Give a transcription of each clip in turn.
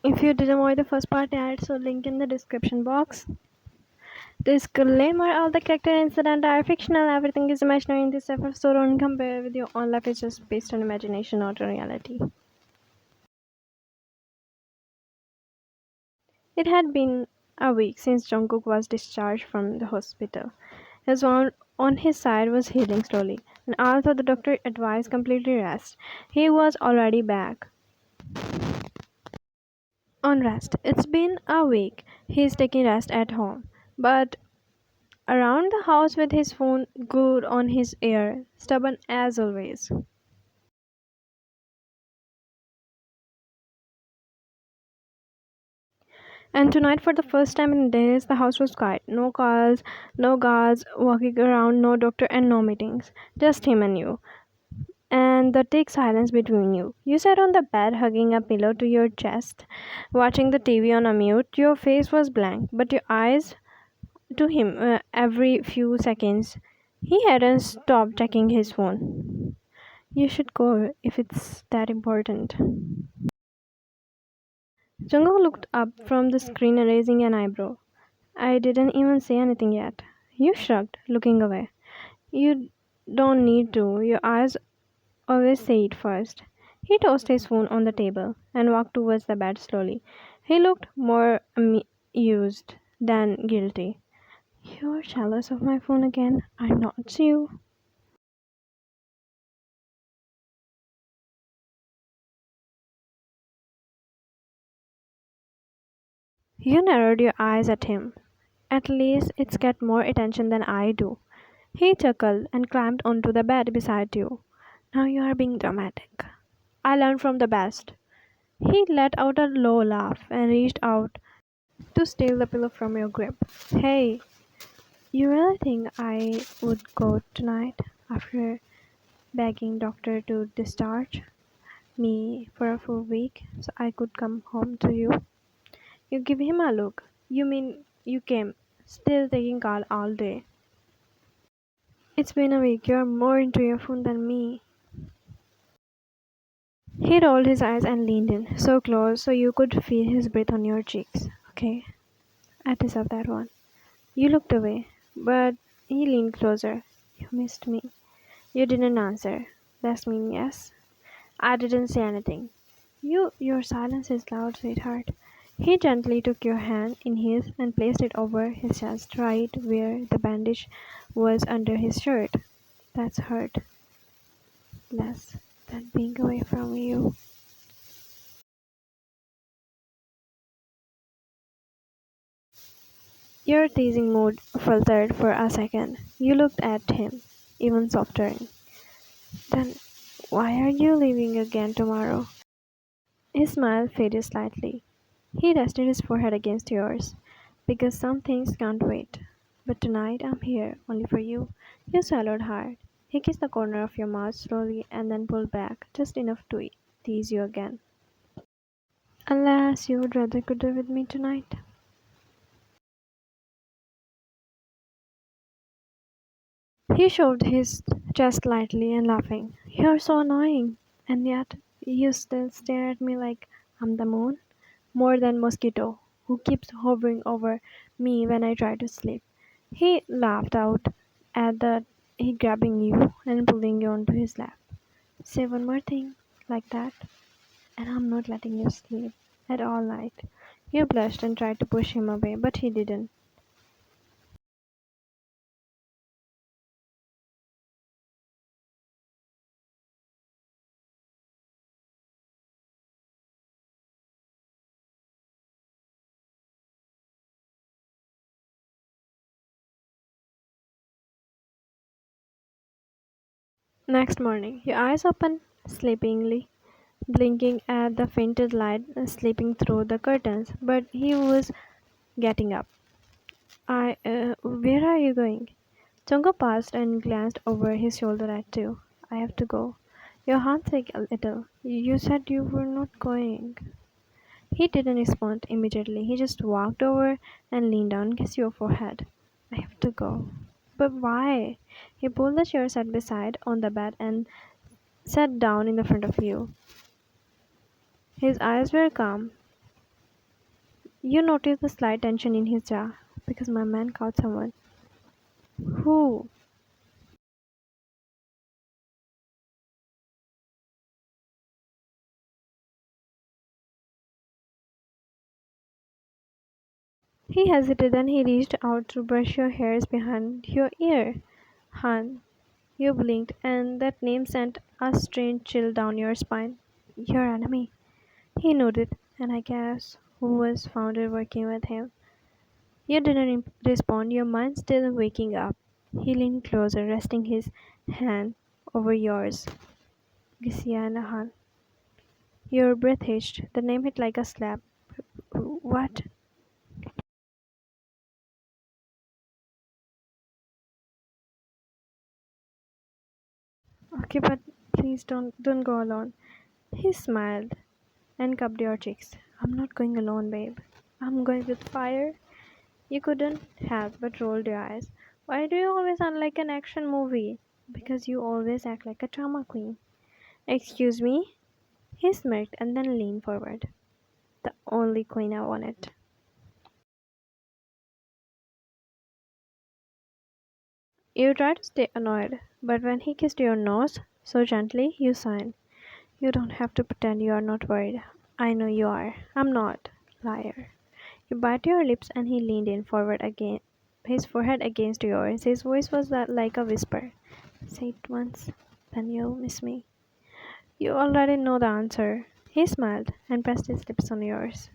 If you didn't watch the first part yet, so link in the description box. Disclaimer: all the character incident are fictional, everything is imaginary in this episode, so don't compare with your own life, it's just based on imagination, not on reality. It had been a week since Jungkook was discharged from the hospital. His wound on his side was healing slowly, and although the doctor advised completely rest, he was already back on rest. It's been a week. He's taking rest at home, but around the house with his phone glued on his ear, stubborn as always. And tonight, for the first time in days, the house was quiet. No calls, no guards walking around, no doctor, and no meetings. Just him and you. And the thick silence between you. You sat on the bed, hugging a pillow to your chest, watching the TV on a mute. Your face was blank, but your eyes to him every few seconds. He hadn't stopped checking his phone. You should go if it's that important. Jungkook looked up from the screen, raising an eyebrow. I didn't even say anything yet. You shrugged, looking away. You don't need to. Your eyes always say it first. He tossed his phone on the table and walked towards the bed slowly. He looked more amused than guilty. You're jealous of my phone again? I'm not you. You narrowed your eyes at him. At least it's get more attention than I do. He chuckled and climbed onto the bed beside you. Now you are being dramatic. I learned from the best. He let out a low laugh and reached out to steal the pillow from your grip. Hey, you really think I would go tonight after begging doctor to discharge me for a full week so I could come home to you? You give him a look. You mean you came, still taking call all day. It's been a week. You're more into your phone than me. He rolled his eyes and leaned in, so close so you could feel his breath on your cheeks. Okay, I deserve that one. You looked away, but he leaned closer. You missed me. You didn't answer. That's mean yes. I didn't say anything. Your silence is loud, sweetheart. He gently took your hand in his and placed it over his chest, right where the bandage was under his shirt. That's hurt less than being away from you. Your teasing mood faltered for a second. You looked at him, even softer. Then why are you leaving again tomorrow? His smile faded slightly. He rested his forehead against yours. Because some things can't wait. But tonight I'm here, only for you. You swallowed hard. He kissed the corner of your mouth slowly and then pulled back, just enough to tease you again. Unless you would rather cuddle with me tonight. He shoved his chest lightly and laughing. You're so annoying. And yet, you still stare at me like I'm the moon. More than mosquito, who keeps hovering over me when I try to sleep. He laughed out at that he grabbing you and pulling you onto his lap. Say one more thing, like that, and I'm not letting you sleep at all night. You blushed and tried to push him away, but he didn't. Next morning, your eyes open sleepingly, blinking at the fainted light slipping through the curtains, but he was getting up. Where are you going? Jungkook paused and glanced over his shoulder at you. I have to go. Your hand shook a little. You said you were not going. He didn't respond immediately. He just walked over and leaned down, kissed your forehead. I have to go. But why? He pulled the chair sat beside on the bed and sat down in the front of you. His eyes were calm, You notice the slight tension in his jaw because my man caught someone. Who? He hesitated, then he reached out to brush your hairs behind your ear. Han, you blinked, and that name sent a strange chill down your spine. Your enemy. He nodded, and I guess who was founded working with him. You didn't respond, your mind still waking up. He leaned closer, resting his hand over yours. Gisianahan. Your breath hitched. The name hit like a slap. What? Okay, but please don't go alone. He smiled and cupped your cheeks. I'm not going alone, babe. I'm going with fire. You couldn't help but rolled your eyes. Why do you always sound like an action movie? Because you always act like a drama queen. Excuse me? He smirked and then leaned forward. The only queen I wanted. You tried to stay annoyed, but when he kissed your nose so gently, you sighed. You don't have to pretend you are not worried. I know you are. I'm not. Liar. You bite your lips and he leaned in forward again, his forehead against yours. His voice was like a whisper. Say it once, then you'll miss me. You already know the answer. He smiled and pressed his lips on yours.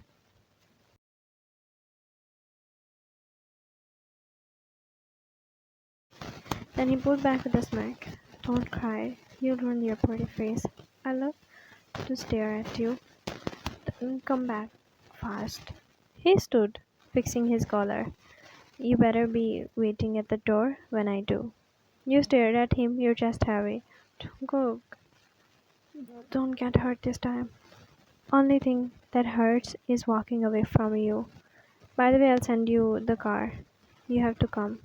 Then he pulled back with a smirk. Don't cry. You'll ruin your pretty face. I love to stare at you. Then come back fast. He stood, fixing his collar. You better be waiting at the door when I do. You stared at him, your chest heavy. Jungkook, don't get hurt this time. Only thing that hurts is walking away from you. By the way, I'll send you the car. You have to come.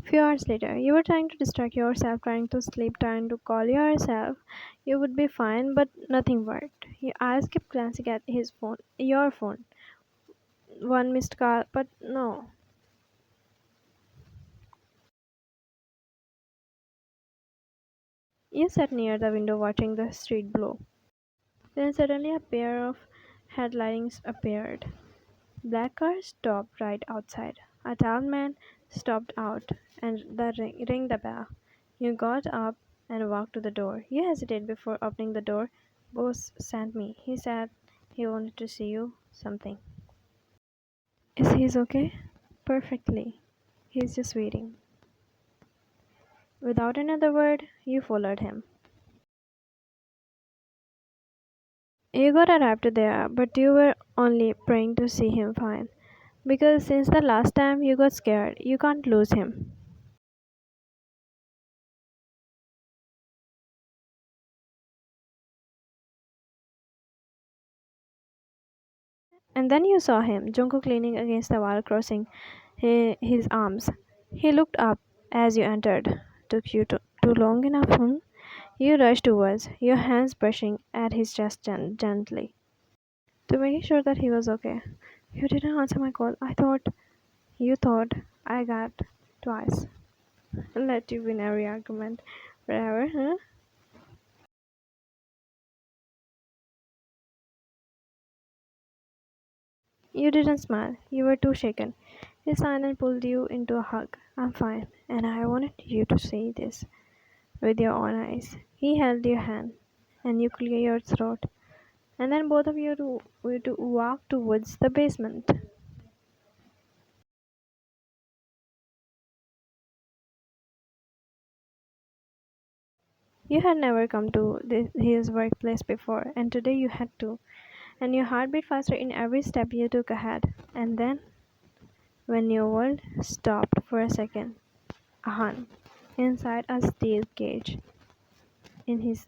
Few hours later, you were trying to distract yourself, trying to sleep, trying to call yourself. You would be fine, but nothing worked. Your eyes kept glancing at his phone, your phone. One missed call, but no. You sat near the window watching the street blow. Then suddenly a pair of headlights appeared. Black car stopped right outside. A tall man stepped out and rang the bell. You got up and walked to the door. You hesitated before opening the door. Boss sent me. He said he wanted to see you something. Is he okay? Perfectly. He's just waiting. Without another word, you followed him. You got arrived there, but you were only praying to see him fine. Because since the last time you got scared, you can't lose him. And then you saw him, Jungkook leaning against the wall, crossing his arms. He looked up as you entered. Took you too long enough, hmm? You rushed towards, your hands brushing at his chest gently. To make sure that he was okay. You didn't answer my call. You thought I got twice. Let you win every argument. Forever, huh? You didn't smile. You were too shaken. His silence pulled you into a hug. I'm fine, and I wanted you to see this with your own eyes. He held your hand, and you cleared your throat. And then both of you were to walk towards the basement. You had never come to his workplace before, and today you had to. And your heart beat faster in every step you took ahead. And then, when your world stopped for a second, Ahan, inside a steel cage, in his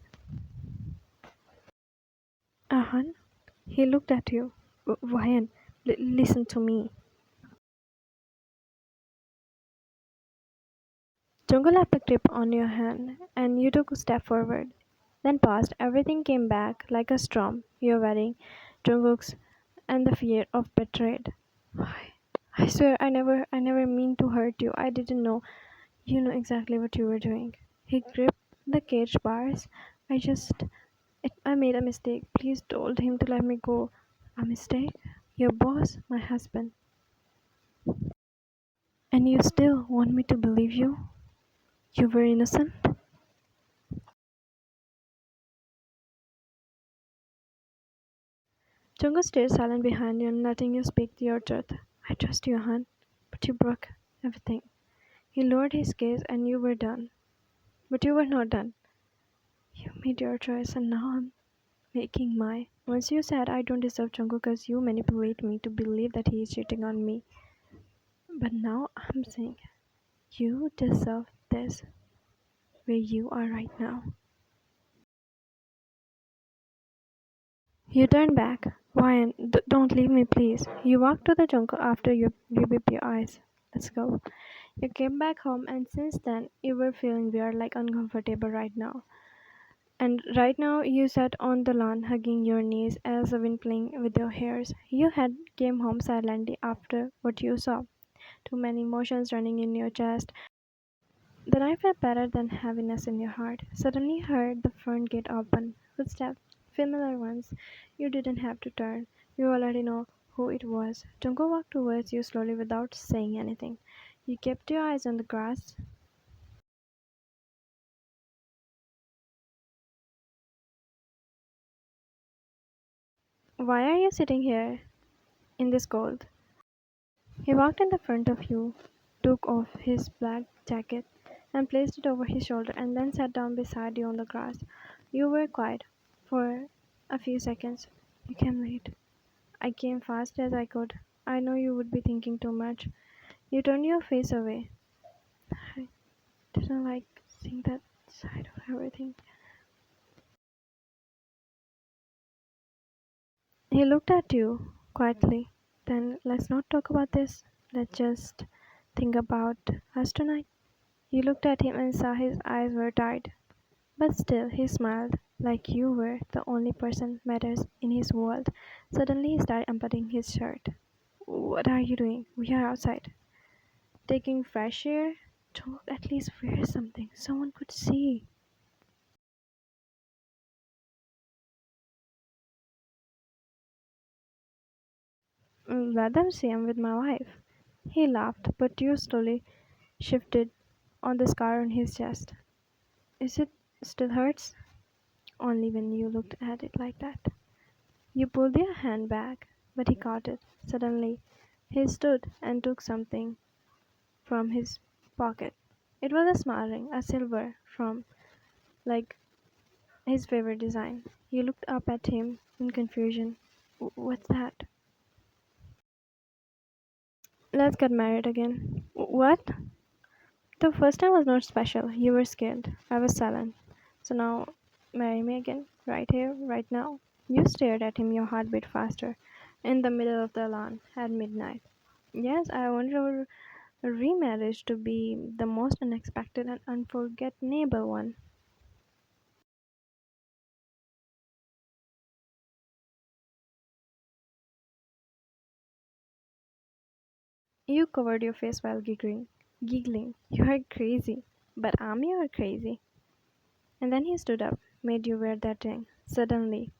Ahan, he looked at you. Ryan, listen to me. Jungkook left a grip on your hand, and you took a step forward. Then paused. Everything came back like a storm. Your wedding, Jungkook's, and the fear of betrayal. I, I swear I never mean to hurt you. I didn't know. You know exactly what you were doing. He gripped the cage bars. I made a mistake. Please told him to let me go. A mistake? Your boss, my husband. And you still want me to believe you? You were innocent? Jungo stayed silent behind you and letting you speak your truth. I trust you, Han, but you broke everything. He lowered his gaze and you were done. But you were not done. You made your choice and now I'm making mine. Once you said I don't deserve Jungkook because you manipulate me to believe that he is cheating on me. But now I'm saying you deserve this where you are right now. You turn back. Ryan, don't leave me, please. You walk to the Jungkook after you whip your eyes. Let's go. You came back home, and since then, you were feeling weird, like uncomfortable right now. And right now, you sat on the lawn, hugging your knees as the wind playing with your hairs. You had came home silently after what you saw. Too many emotions running in your chest. The night felt better than heaviness in your heart. Suddenly you heard the front gate open. Footsteps, familiar ones. You didn't have to turn. You already know who it was. Jungkook walked towards you slowly without saying anything. You kept your eyes on the grass. Why are you sitting here in this cold? He walked in the front of you, took off his black jacket, and placed it over his shoulder, and then sat down beside you on the grass. You were quiet for a few seconds. You came late. I came fast as I could. I know you would be thinking too much. You turned your face away. I didn't like seeing that side of everything. He looked at you quietly. Then let's not talk about this. Let's just think about us tonight. You looked at him and saw his eyes were tired. But still he smiled, like you were the only person matters in his world. Suddenly he started unbuttoning his shirt. What are you doing? We are outside. Taking fresh air? Don't at least wear something someone could see. Let them see I'm with my wife. He laughed, but you slowly shifted on the scar on his chest. Is it still hurts? Only when you looked at it like that. You pulled your hand back, but he caught it. Suddenly, he stood and took something from his pocket. It was a small ring, a silver, from like his favorite design. You looked up at him in confusion. What's that? Let's get married again. What? The first time was not special. You were scared. I was silent. So now, marry me again, right here, right now. You stared at him, your heart beat faster, in the middle of the lawn at midnight. Yes, I want our remarriage to be the most unexpected and unforgettable one. You covered your face while giggling. Giggling. You are crazy. But I'm your crazy. And then he stood up, made you wear that ring. Suddenly,